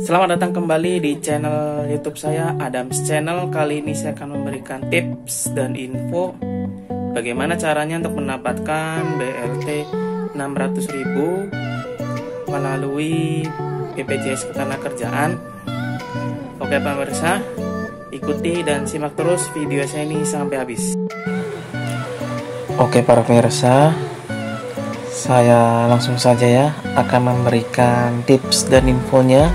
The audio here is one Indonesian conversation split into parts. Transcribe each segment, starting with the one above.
Selamat datang kembali di channel YouTube saya, Adams Channel. Kali ini saya akan memberikan tips dan info bagaimana caranya untuk mendapatkan BLT 600.000 melalui BPJS Ketenagakerjaan. Oke pemirsa, ikuti dan simak terus video saya ini sampai habis. Oke para pemirsa, saya langsung saja ya akan memberikan tips dan infonya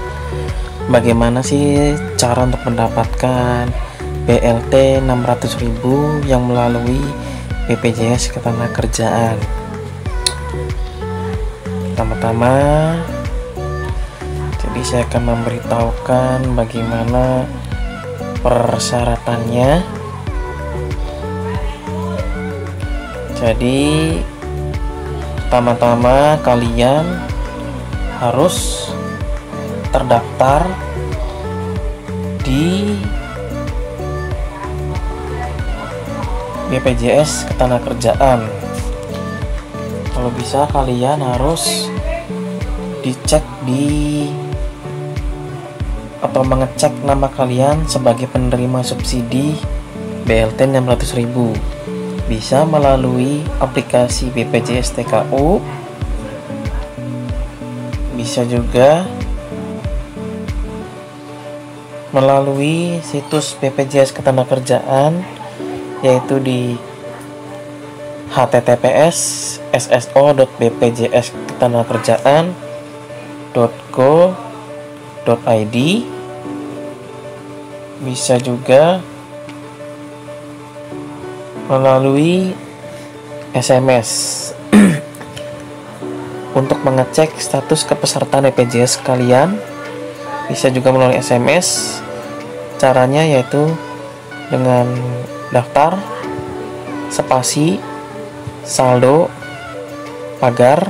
bagaimana sih cara untuk mendapatkan BLT 600.000 yang melalui BPJS Ketenagakerjaan. Pertama-tama, jadi saya akan memberitahukan bagaimana persyaratannya. Jadi pertama-tama kalian harus terdaftar di BPJS Ketenagakerjaan. Kalau bisa kalian harus dicek atau mengecek nama kalian sebagai penerima subsidi BLT 600.000. Bisa melalui aplikasi BPJS TKU, bisa juga melalui situs BPJS Ketenagakerjaan, yaitu di https://sso.bpjsketenagakerjaan.go.id. Bisa juga melalui SMS untuk mengecek status kepesertaan BPJS kalian. Bisa juga melalui SMS. Caranya yaitu dengan daftar, spasi, saldo, pagar,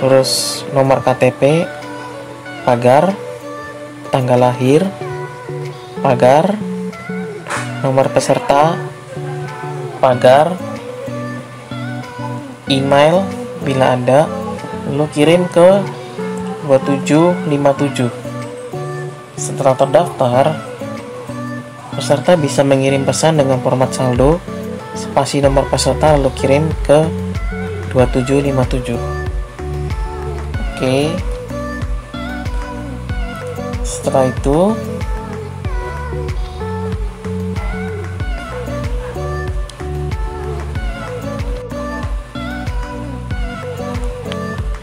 terus nomor KTP, pagar, tanggal lahir, pagar, nomor peserta, pagar, email bila ada, lalu kirim ke 2757. Setelah terdaftar, peserta bisa mengirim pesan dengan format saldo, spasi nomor peserta, lalu kirim ke 2757. Oke. Setelah itu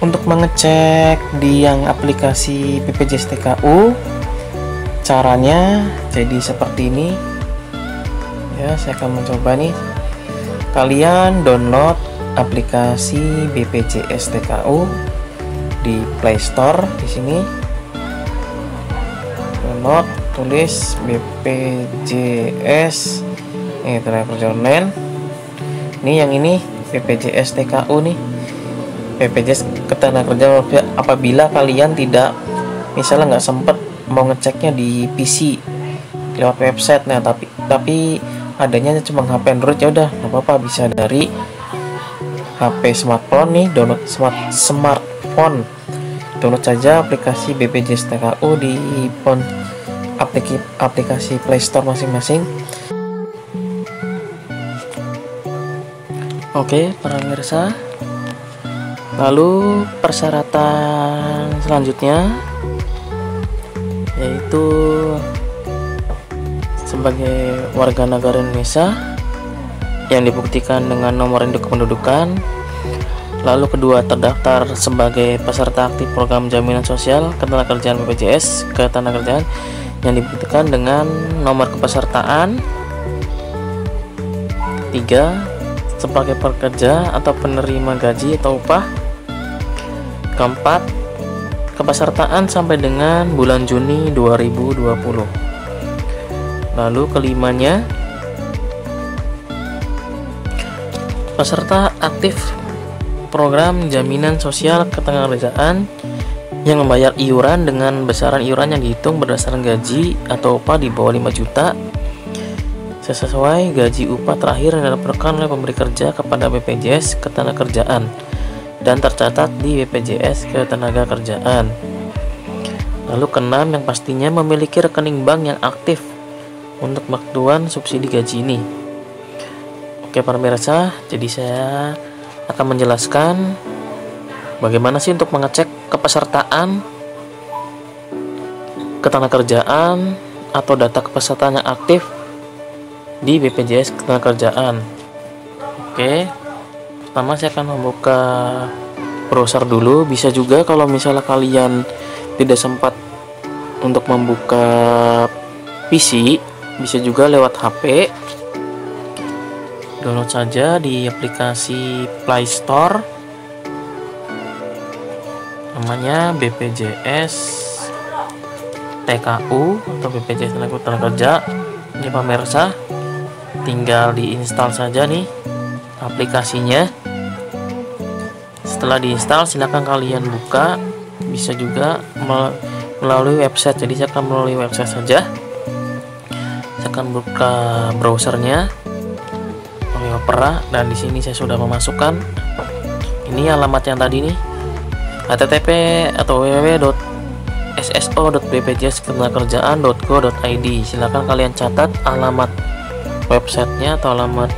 untuk mengecek di yang aplikasi BPJS TKU, caranya jadi seperti ini ya. Saya akan mencoba nih. Kalian download aplikasi BPJS TKU di Play Store. Di sini download, tulis BPJS Tenaga Online. Ini yang ini BPJS TKU nih, BPJS Ketenagakerjaan. Apabila kalian tidak, misalnya nggak sempet mau ngeceknya di PC lewat website, nah tapi adanya cuma HP Android, ya udah nggak apa-apa, bisa dari HP smartphone nih, download smartphone, download saja aplikasi BPJS TKU di aplikasi Play Store masing-masing. Oke para pemirsa, lalu persyaratan selanjutnya yaitu sebagai warga negara Indonesia yang dibuktikan dengan nomor induk kependudukan. Lalu kedua, terdaftar sebagai peserta aktif program jaminan sosial ketenagakerjaan BPJS Ketenagakerjaan yang dibuktikan dengan nomor kepesertaan. 3, sebagai pekerja atau penerima gaji atau upah. Keempat, kepesertaan sampai dengan bulan Juni 2020. Lalu kelimanya, peserta aktif program jaminan sosial ketenagakerjaan yang membayar iuran dengan besaran iuran yang dihitung berdasarkan gaji atau upah di bawah 5 juta sesuai gaji upah terakhir yang dilaporkan oleh pemberi kerja kepada BPJS Ketenagakerjaan dan tercatat di BPJS Ketenagakerjaan. Lalu keenam, yang pastinya memiliki rekening bank yang aktif untuk bantuan subsidi gaji ini. Oke para pemirsa, jadi saya akan menjelaskan bagaimana sih untuk mengecek kepesertaan ketenagakerjaan atau data kepesertaan yang aktif di BPJS Ketenagakerjaan. Oke, pertama saya akan membuka browser dulu. Bisa juga kalau misalnya kalian tidak sempat untuk membuka PC, bisa juga lewat HP. Download saja di aplikasi Play Store, namanya BPJS TKU atau BPJS Tenaga Kerja. Ini pemirsa, tinggal diinstal saja nih aplikasinya. Setelah diinstal, silakan kalian buka. Bisa juga melalui website. Jadi saya akan melalui website saja. Saya akan buka browsernya, Opera, dan di sini saya sudah memasukkan ini alamat yang tadi nih, http atau www.sso.bpjsketenagakerjaan.go.id. Silakan kalian catat alamat websitenya atau alamat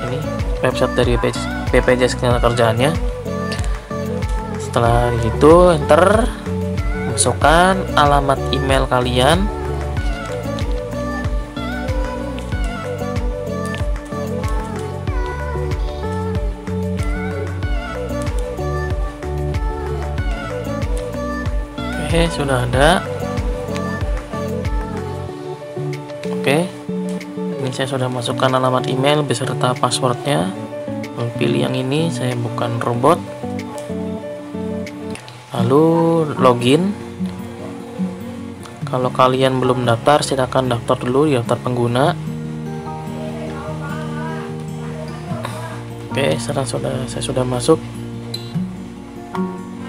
ini website dari BPJS Ketenagakerjaannya. Setelah itu enter, masukkan alamat email kalian. Oke, sudah ada. Oke, ini saya sudah masukkan alamat email beserta passwordnya. Pilih yang ini, saya bukan robot. Lalu login. Kalau kalian belum daftar, silakan daftar dulu di daftar pengguna. Oke, sekarang saya sudah masuk.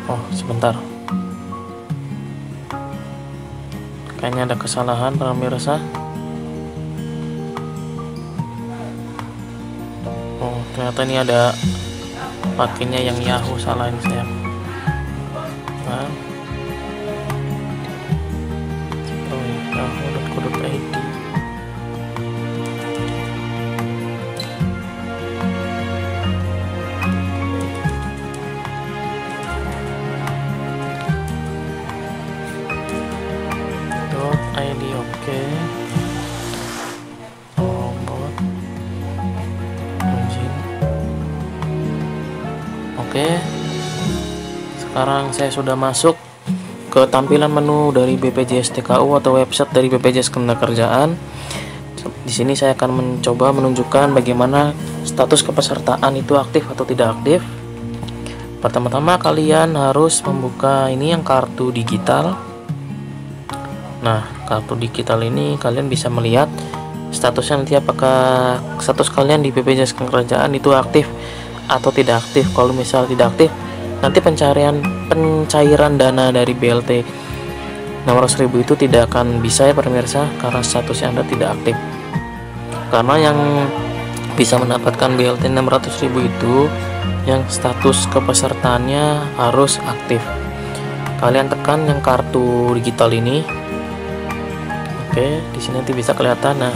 Oh, sebentar. Kayaknya ada kesalahan para pemirsa. Oh, ternyata ini ada pakainya yang Yahoo, salah ini saya. Nah. Yahoo.co.id. .id, oke. Robot login. Oke. Sekarang saya sudah masuk ke tampilan menu dari BPJS TKU atau website dari BPJS Ketenagakerjaan. Di sini saya akan mencoba menunjukkan bagaimana status kepesertaan itu aktif atau tidak aktif. Pertama-tama kalian harus membuka ini yang kartu digital. Nah, kartu digital ini kalian bisa melihat statusnya nanti, apakah status kalian di BPJS Ketenagakerjaan itu aktif atau tidak aktif. Kalau misal tidak aktif, nanti pencairan dana dari BLT 600.000 itu tidak akan bisa ya pemirsa, karena statusnya Anda tidak aktif. Karena yang bisa mendapatkan BLT 600.000 itu yang status kepesertaannya harus aktif. Kalian tekan yang kartu digital ini. Oke, di sini nanti bisa kelihatan. Nah,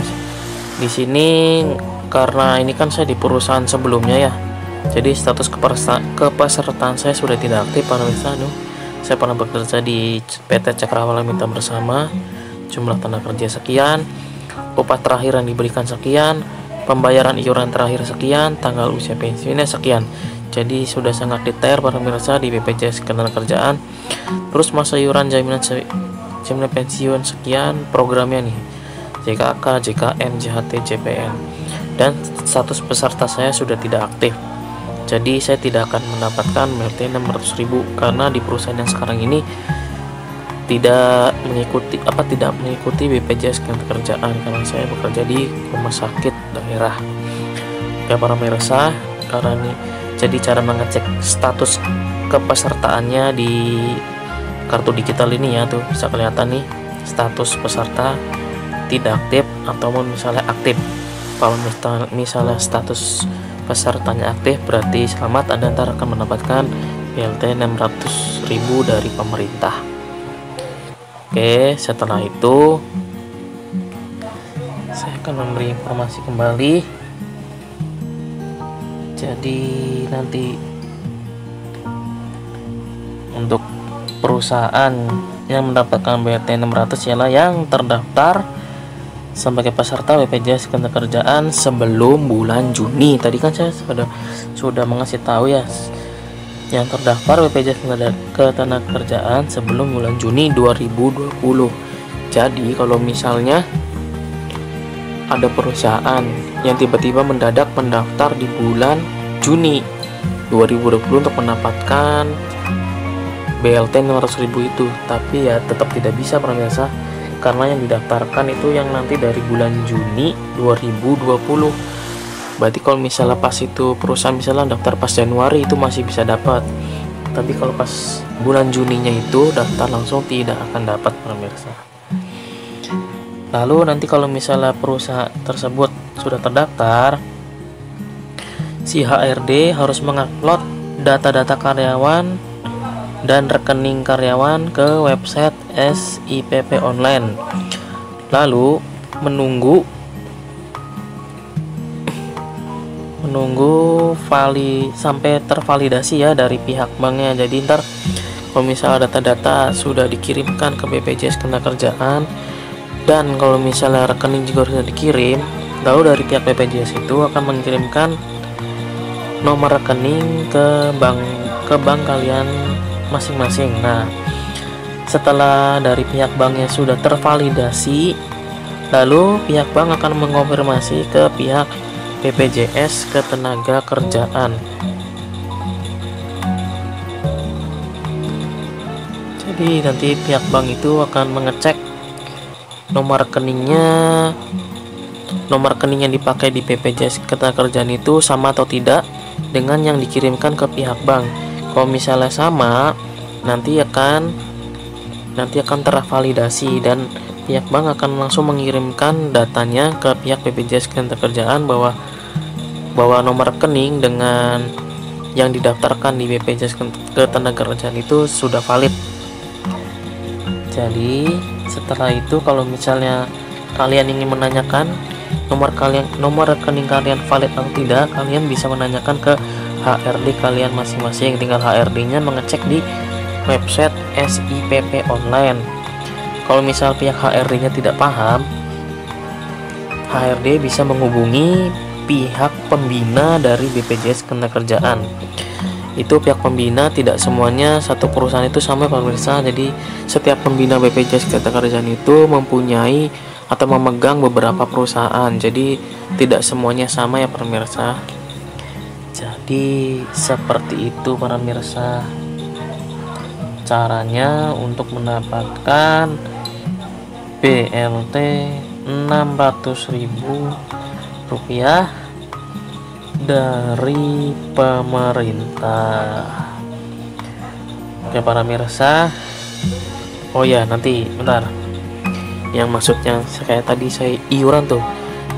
di sini karena ini kan saya di perusahaan sebelumnya ya, jadi status kepesertaan saya sudah tidak aktif para pemirsa. Saya pernah bekerja di PT Cakrawala Mitra Bersama, jumlah tenaga kerja sekian, upah terakhir yang diberikan sekian, pembayaran iuran terakhir sekian, tanggal usia pensiunnya sekian. Jadi sudah sangat detail para pemirsa di BPJS Ketenagakerjaan. Terus masa iuran jaminan pensiun sekian, programnya nih JKK, JKM, JHT, JPN, dan status peserta saya sudah tidak aktif. Jadi saya tidak akan mendapatkan BLT 600.000 karena di perusahaan yang sekarang ini tidak mengikuti BPJS Ketenagakerjaan, karena saya bekerja di rumah sakit daerah. Ya para pemirsa, karena ini jadi cara mengecek status kepesertaannya di kartu digital ini ya, tuh bisa kelihatan nih status peserta tidak aktif ataupun misalnya aktif. Kalau misalnya status pesertanya aktif, berarti selamat, Anda akan mendapatkan BLT 600.000 dari pemerintah. Oke, setelah itu saya akan memberi informasi kembali. Jadi nanti untuk perusahaan yang mendapatkan BLT 600 ialah yang terdaftar sebagai peserta BPJS Ketenagakerjaan sebelum bulan Juni. Tadi kan saya sudah mengasih tahu ya, yang terdaftar BPJS Ketenagakerjaan sebelum bulan Juni 2020. Jadi kalau misalnya ada perusahaan yang tiba-tiba mendadak mendaftar di bulan Juni 2020 untuk mendapatkan BLT 600.000 itu, tapi ya tetap tidak bisa pemirsa, karena yang didaftarkan itu yang nanti dari bulan Juni 2020. Berarti kalau misalnya pas itu perusahaan misalnya daftar pas Januari itu masih bisa dapat, tapi kalau pas bulan Juninya itu daftar langsung tidak akan dapat pemirsa. Lalu nanti kalau misalnya perusahaan tersebut sudah terdaftar, si HRD harus mengupload data-data karyawan dan rekening karyawan ke website SIPP online. Lalu menunggu sampai tervalidasi ya dari pihak banknya. Jadi ntar kalau misalnya data-data sudah dikirimkan ke BPJS Ketenagakerjaan dan kalau misalnya rekening juga sudah dikirim, lalu dari pihak BPJS itu akan mengirimkan nomor rekening ke bank kalian masing-masing. Nah, setelah dari pihak banknya sudah tervalidasi, lalu pihak bank akan mengonfirmasi ke pihak BPJS Ketenagakerjaan. Jadi nanti pihak bank itu akan mengecek nomor rekening yang dipakai di BPJS Ketenagakerjaan itu sama atau tidak dengan yang dikirimkan ke pihak bank. Kalau misalnya sama, nanti akan tervalidasi dan pihak bank akan langsung mengirimkan datanya ke pihak BPJS Ketenagakerjaan bahwa nomor rekening dengan yang didaftarkan di BPJS Ketenagakerjaan itu sudah valid. Jadi setelah itu kalau misalnya kalian ingin menanyakan nomor rekening kalian valid atau tidak, kalian bisa menanyakan ke HRD kalian masing-masing. Tinggal HRD-nya mengecek di website SIPP online. Kalau misal pihak HRD-nya tidak paham, HRD bisa menghubungi pihak pembina dari BPJS Ketenagakerjaan. Itu pihak pembina tidak semuanya satu perusahaan itu sama pemirsa. Jadi setiap pembina BPJS Ketenagakerjaan itu mempunyai atau memegang beberapa perusahaan. Jadi tidak semuanya sama ya pemirsa. Jadi seperti itu para pemirsa caranya untuk mendapatkan BLT 600.000 rupiah dari pemerintah. Oke para pemirsa. Oh ya, nanti bentar. Yang maksudnya kayak tadi saya iuran tuh.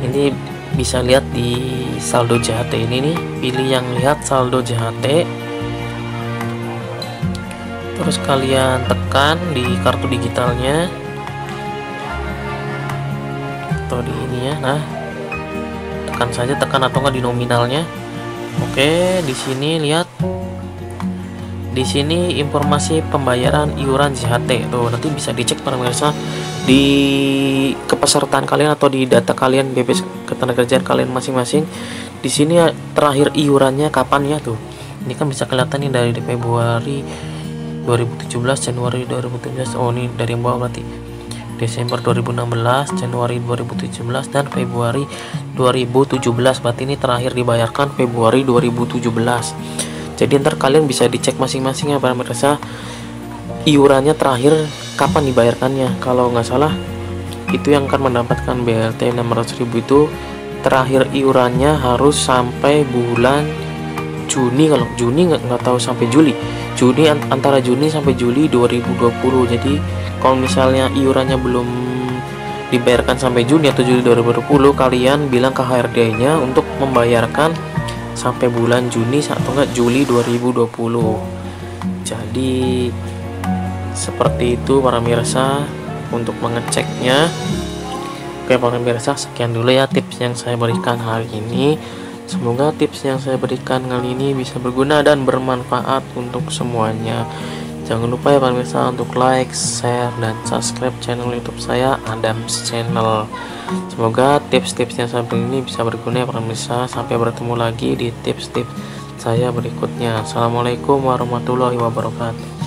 Ini bisa lihat di saldo JHT ini nih. Pilih yang lihat saldo JHT. Terus kalian tekan di kartu digitalnya. Atau di ini ya. Nah, tekan atau enggak di nominalnya. Oke, di sini lihat. Di sini informasi pembayaran iuran JHT. Tuh, nanti bisa dicek para pemirsa di kepesertaan kalian atau di data kalian BPJS Ketenagakerjaan kalian masing-masing. Di sini terakhir iurannya kapan ya tuh. Ini kan bisa kelihatan nih dari Februari 2017, Januari 2017. Oh, ini dari yang bawah berarti Desember 2016, Januari 2017 dan Februari 2017. Berarti ini terakhir dibayarkan Februari 2017. Jadi ntar kalian bisa dicek masing-masing ya para pemirsa, iurannya terakhir kapan dibayarkannya. Kalau nggak salah itu yang akan mendapatkan BLT 600.000 itu terakhir iurannya harus sampai bulan Juni. Kalau Juni nggak tahu sampai Juli. Juni, antara Juni sampai Juli 2020. Jadi kalau misalnya iurannya belum dibayarkan sampai Juni atau Juli 2020, kalian bilang ke HRD-nya untuk membayarkan sampai bulan Juni atau enggak Juli 2020. Jadi seperti itu para pemirsa untuk mengeceknya. Oke para pemirsa, sekian dulu ya tips yang saya berikan hari ini. Semoga tips yang saya berikan kali ini bisa berguna dan bermanfaat untuk semuanya. Jangan lupa ya para pemirsa untuk like, share, dan subscribe channel YouTube saya, Adams Channel. Semoga tips-tips yang saya berikan ini bisa berguna ya para pemirsa. Sampai bertemu lagi di tips-tips saya berikutnya. Assalamualaikum warahmatullahi wabarakatuh.